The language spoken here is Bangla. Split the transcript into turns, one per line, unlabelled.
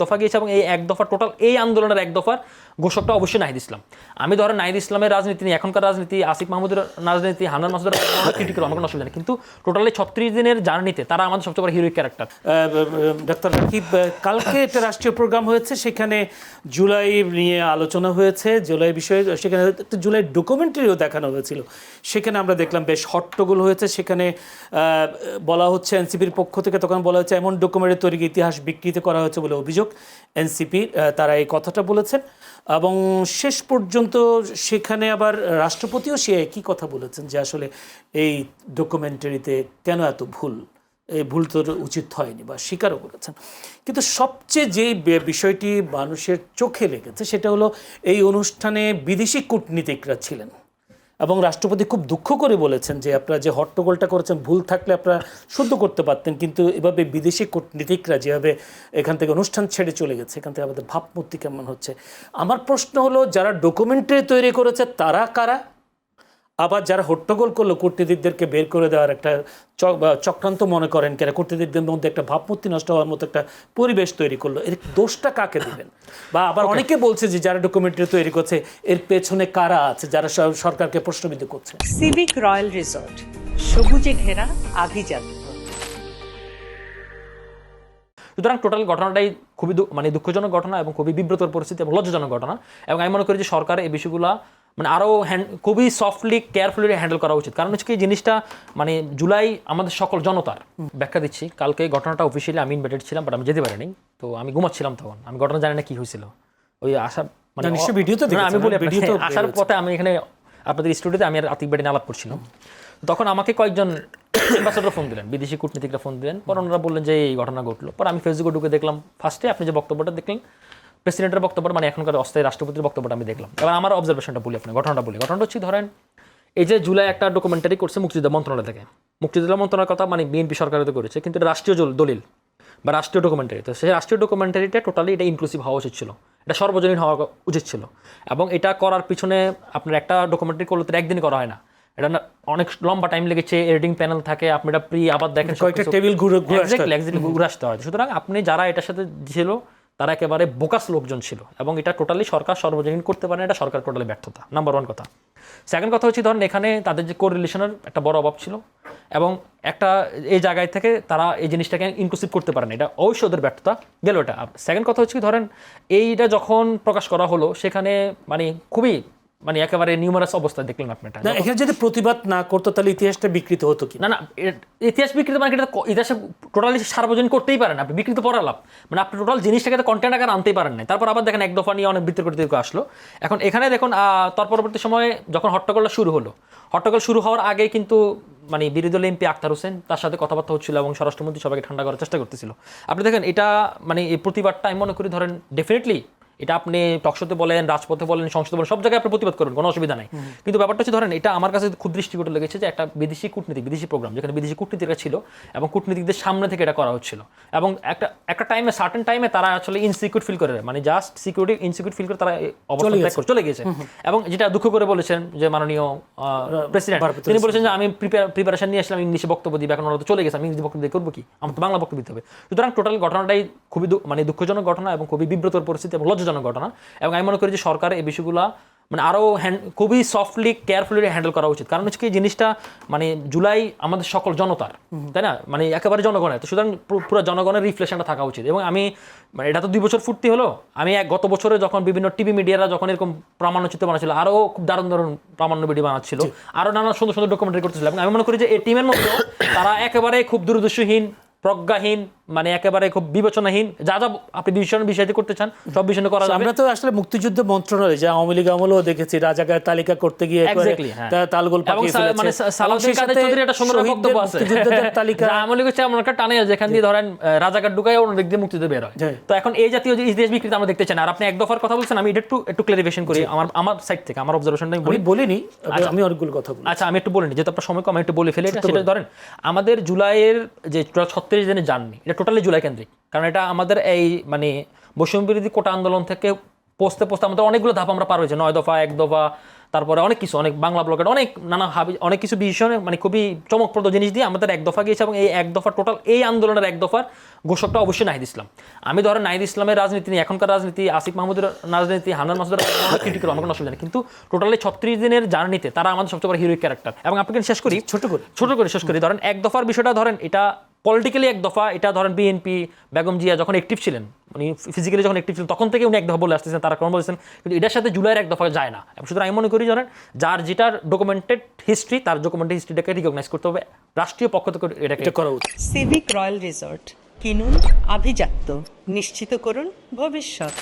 দফা গিয়েছে এবং এই এক দফা টোটাল এই আন্দোলনের এক দফার ঘোষকটা অবশ্যই নাহিদ ইসলাম। আমি ধরেন নাহিদ ইসলামের রাজনীতি নিয়ে এখনকার রাজনীতি, আসিফ মাহমুদের রাজনীতি, হান্নান মাসুদের ক্রিটিক করবো, আমার কোনো অসুবিধা নেই, কিন্তু টোটালি 36 দিনের জার্নিতে তারা আমাদের সবচেয়ে বড় হিরোইক ক্যারেক্টার।
ডাক্তার রাকিব, কালকে একটা রাষ্ট্রীয় প্রোগ্রাম হয়েছে, সেখানে জুলাই নিয়ে আলোচনা হয়েছে, জুলাই বিষয়ে সেখানে একটা জুলাই ডকুমেন্টারিও দেখানো হয়েছিল। সেখানে আমরা দেখলাম বেশ হট্টগোল হয়েছে। সেখানে বলা হচ্ছে এনসিপির পক্ষ থেকে, তখন বলা হচ্ছে এমন ডকুমেন্টারি তৈরি ইতিহাস বিকৃত করা হয়েছে বলে অভিযোগ এনসিপির, তারা এই কথাটা বলেছেন। এবং শেষ পর্যন্ত সেখানে আবার রাষ্ট্রপতিও সে একই কথা বলেছেন যে আসলে এই ডকুমেন্টারিতে কেন এত ভুল, এই ভুল তো উচিত হয়নি, বা স্বীকারও করেছেন। কিন্তু সবচেয়ে যে বিষয়টি মানুষের চোখে লেগেছে সেটা হলো এই অনুষ্ঠানে বিদেশি কূটনীতিকরা ছিলেন এবং রাষ্ট্রপতি খুব দুঃখ করে বলেছেন যে আপনারা যে হট্টগোলটা করেছেন ভুল থাকলে আপনারা শুদ্ধ করতে পারতেন, কিন্তু এভাবে বিদেশি কূটনীতিকরা যেভাবে এখান থেকে অনুষ্ঠান ছেড়ে চলে গেছে, এখান থেকে আমাদের ভাবমূর্তি কেমন হচ্ছে। আমার প্রশ্ন হলো, যারা ডকুমেন্টারি তৈরি করেছে তারা কারা? আবার যারা হট্টগোল করলো কূটনীতিকদেরকে বের করে দেওয়ার একটা চক্রান্ত মনে করেন কেন, কূটনীতিকদের মধ্যে একটা ভাবমূর্তি নষ্ট হওয়ার মতো একটা পরিবেশ তৈরি করলো, এর দোষটা কাকে দিবেন? বা আবার অনেকে বলছে যে যারা ডকুমেন্টারি তৈরি করছে এর পেছনে কারা আছে যারা সরকারকে প্রশ্নবিদ্ধ করছে?
সিভিক রয়্যাল রিসোর্ট, সবুজে ঘেরা আভিজাত্য।
সুতরাং টোটাল ঘটনাটাই খুবই দুঃখজনক ঘটনা এবং খুবই বিব্রতর পরিস্থিতি এবং লজ্জাজনক ঘটনা। এবং আমি মনে করি যে সরকার এই বিষয়গুলো আরও খুবই সফটলি কেয়ারফুলি হ্যান্ডেল করা উচিত। কারণ হচ্ছে কি, জিনিসটা জুলাই আমাদের সকল জনতার। ব্যাখ্যা দিচ্ছি, কালকে ঘটনাটা অফিসিয়ালি আমি ইনভাইটেড ছিলাম, বাট আমি যেতে পারিনি। তো আমি ঘুমাচ্ছিলাম তখন, আমি ঘটনা জানি না কি হয়েছিল। ওই আসার আমি বলি আসার পথে আমি এখানে আপনাদের স্টুডিওতে আমি আর আতিক ভাই নিয়ে আলাপ করছিলাম। তখন আমাকে কয়েকজন অ্যাম্বাসেডর ফোন দিলেন, বিদেশি কূটনীতিকরা ফোন দিলেন। পর ওনারা বললেন যে এই ঘটনা ঘটলো। পর আমি ফেসবুকে ঢুকে দেখলাম, ফার্স্টে আপনি যে বক্তব্যটা দেখলেন প্রেসিডেন্টের বক্তব্যটা, এখনকার অস্থায়ী রাষ্ট্রপতির বক্তব্যটা আমি দেখলাম। এবার আমার অবজারভেশনটা বলি, আপনার ঘটনাটা বলি। ঘটনাটা হচ্ছে, ধরেন এই যে জুলাই একটা ডকুমেন্টারি করছে মুক্তিযোদ্ধা মন্ত্রণালয় থেকে, মুক্তিযোদ্ধা মন্ত্রণালয়ের কথা বিএনপি সরকারের তো করেছে, কিন্তু এটা রাষ্ট্রীয় দলিল বা রাষ্ট্রীয় ডকুমেন্টারি। তো সেই রাষ্ট্রীয় ডকুমেন্টারিটা টোটালি এটা ইনক্লুসিভ হওয়া উচিত ছিল, এটা সর্বজনীন হওয়া উচিত ছিল। এবং এটা করার পিছনে আপনার একটা ডকুমেন্টারি করলে তো একদিনই করা হয় না, এটা অনেক লম্বা টাইম লেগেছে, এডিটিং প্যানেল থাকে, আপনি এটা আবার দেখেন,
টেবিল ঘুরে
আসতে হয়। সুতরাং আপনি যারা এটার সাথে ছিল তারা একেবারে বোকাস লোকজন ছিল এবং এটা টোটালি সরকার সর্বজনীন করতে পারে না, এটা সরকার টোটালি ব্যর্থতা, নাম্বার ওয়ান কথা। সেকেন্ড কথা হচ্ছে, ধরেন এখানে তাদের যে কোরিলেশনের একটা বড় অভাব ছিল এবং একটা এই জায়গায় থেকে তারা এই জিনিসটাকে ইনক্লুসিভ করতে পারে না, এটা অবশ্যই ওদের ব্যর্থতা গেল এটা। সেকেন্ড কথা হচ্ছে, ধরেন এইটা যখন প্রকাশ করা হলো সেখানে খুবই একেবারে নিউমারাস অবস্থা দেখলেন আপনি।
এখানে যদি প্রতিবাদ না করতো তাহলে ইতিহাসটা বিকৃত হতো কি?
না, ইতিহাস বিকৃত ইতিহাসে টোটালি সার্বজনীন করতেই পারেন আপনি, বিকৃত পড়া লাভ। আপনি টোটাল জিনিসটাকে কন্টেন্ট আকার আনতেই পারেন না। তারপর আবার দেখেন এক দফা নিয়ে অনেক বিতর্ক আসলো। এখন এখানে দেখুন তার পরবর্তী সময়ে যখন হট্টগোলটা শুরু হলো, হট্টগোল শুরু হওয়ার আগে কিন্তু বিরোধী দল এমপি আক্তার হোসেন তার সাথে কথাবার্তা হচ্ছিল এবং স্বরাষ্ট্রমন্ত্রী সবাইকে ঠান্ডা করার চেষ্টা করতেছিল। আপনি দেখেন এটা এই প্রতিবাদটা আমি মনে করি, ধরেন ডেফিনেটলি এটা আপনি টকশোতে বলেন, রাজপথে বলেন, সংসদে বলেন, সব জায়গায় আপনি প্রতিবাদ করবেন, কোনো অসুবিধা নাই। কিন্তু ব্যাপারটা হচ্ছে, ধরেন এটা আমার কাছে খুব দৃষ্টিকটু লেগেছে যে একটা বিদেশি প্রোগ্রাম যেখানে বিদেশি কূটনীতিকরা ছিল এবং কূটনীতিকদের সামনে থেকে এটা করা হচ্ছিল এবং একটা টাইমে সার্টেন টাইমে তারা আসলে ইনসিকিউর ফিল করে, জাস্ট সিকিউরিটি ইনসিকিউর ফিল করে তারা অবস্থা ত্যাগ করে চলে গেছে। এবং যেটা দুঃখ করে বলেছেন যে মাননীয় প্রেসিডেন্ট, তিনি বলেছেন যে আমি প্রিপারেশন নিয়ে আসলাম ইংলিশে বক্তব্য দিই, এখন ওরা তো চলে গেছে, আমি ইংরেজি বক্তব্য দিয়ে করবো কি, আমার তো বাংলা বক্তব্য দিতে হবে। সুতরাং টোটাল ঘটনাটাই খুবই দুঃখজনক ঘটনা এবং খুবই বিব্রতর পরিস্থিতি এবং লজ্জাজনক ঘটনা। এবং আমি মনে করি যে সরকার এই বিষয়গুলো আরও খুবই সফটলি কেয়ারফুলি হ্যান্ডেল করা উচিত। কারণ হচ্ছে কি, জিনিসটা জুলাই আমাদের সকল জনতার, তাই না, একেবারে জনগণের। তো সুতরাং পুরো জনগণের রিফ্লেকশনটা থাকা উচিত। এবং আমি এটা তো 2 বছর ফুর্তি হলো, আমি গত বছরে যখন বিভিন্ন টিভি মিডিয়ারা যখন এরকম প্রামাণ্যচিত্র বানাচ্ছিল, আরও খুব দারুণ প্রামাণ্য ভিডিও বানাচ্ছিল, আরও নানা সুন্দর সুন্দর ডকুমেন্টারি করতেছিল। এবং আমি মনে করি যে এই টিমের মধ্যে তারা একেবারে খুব দূরদর্শীহীন, প্রজ্ঞাহীন, একেবারে খুব বিবেচনাহীন, যা আপনি বিষয়টি করতে চান সব বিষয় করা যাবে।
আমরা তো আসলে মুক্তিযুদ্ধ মন্ত্রণালয় যে আওয়ামী লীগ আমলেও দেখেছি রাজাকার তালিকা করতে গিয়ে তালগোল পাকিয়ে ফেলেছে।
সালাউদ্দিন কাদের চৌধুরী একটা সুন্দর বক্তব্য আছে, মুক্তিযোদ্ধাদের তালিকা আওয়ামী লীগ হচ্ছে এমন একটা টানে যেখান দিয়ে ধরেন রাজাকার ঢুকায় অন্য দিক দিয়ে মুক্তিযুদ্ধ বের হয়। তো এখন এই জাতীয় যে ইতিহাস বিকৃতি আমরা দেখতে চাই না। আর আপনি এক দফার কথা বলছেন, আমি এটা একটু ক্লারিফিকেশন করি আমার সাইড থেকে, আমার অবজারভেশনটা আমি
বলিনি, আমি অনেকগুলো কথা বলি।
আচ্ছা, আমি একটু বলিনি, যেহেতু আপনার সময় কম, আমি একটু বলে ফেলি। সেটা ধরেন আমাদের জুলাইয়ের যে 36 দিনের জার্নি, এটা টোটালি জুলাই কেন্দ্রিক। কারণ এটা আমাদের এই বৈষম্য বিরোধী কোটা আন্দোলন থেকে পোস্টে পোস্টে আমাদের অনেকগুলো ধাপ আমরা পার হয়েছে, 9 দফা, 1 দফা, তারপরে অনেক কিছু, অনেক বাংলা ব্লকের অনেক নানা অনেক কিছু বিষয় মানে খুবই চমকপ্রদ জিনিস দিয়ে আমাদের 1 দফা গিয়েছে। এবং এই 1 দফা টোটাল এই আন্দোলনের 1 দফার ঘোষকটা অবশ্যই নাহিদ ইসলাম। আমি ধরেন নাহিদ ইসলামের রাজনীতি নিয়ে, এখনকার রাজনীতি, আসিফ মাহমুদের রাজনীতি, হান্নান মাসুদের ক্রিটিক করবো, আমার কোনো অসুবিধা নেই, কিন্তু টোটালি 36 দিনের জার্নিতে তারা আমাদের সবচেয়ে বড় হিরোইক ক্যারেক্টার। এবং আপনাকে শেষ করি, ছোট করে শেষ করি, ধরেন 1 দফার বিষয়টা ধরেন এটা পলিটিক্যালি 1 দফা, এটা ধরেন বিএনপি বেগম জিয়া যখন অ্যাক্টিভ ছিলেন, উনি ফিজিক্যালি যখন অ্যাক্টিভ ছিলেন তখন থেকে উনি 1 দফা বলে আসতেছেন, তারা কোন বলেছেন, কিন্তু এটার সাথে জুলাইয়ের 1 দফা যায় না। সুতরাং আমি মনে করি ধরেন যার যেটার ডকুমেন্টেড হিস্ট্রি, তার ডকুমেন্টেড হিস্ট্রিটাকে রিকগনাইজ করতে হবে, রাষ্ট্রীয় পক্ষ থেকে এটাকে
এটা করা উচিত।
সিভিক রয়্যাল রিসর্ট, কিনুন আভিজাত্য, নিশ্চিত করুন ভবিষ্যৎ।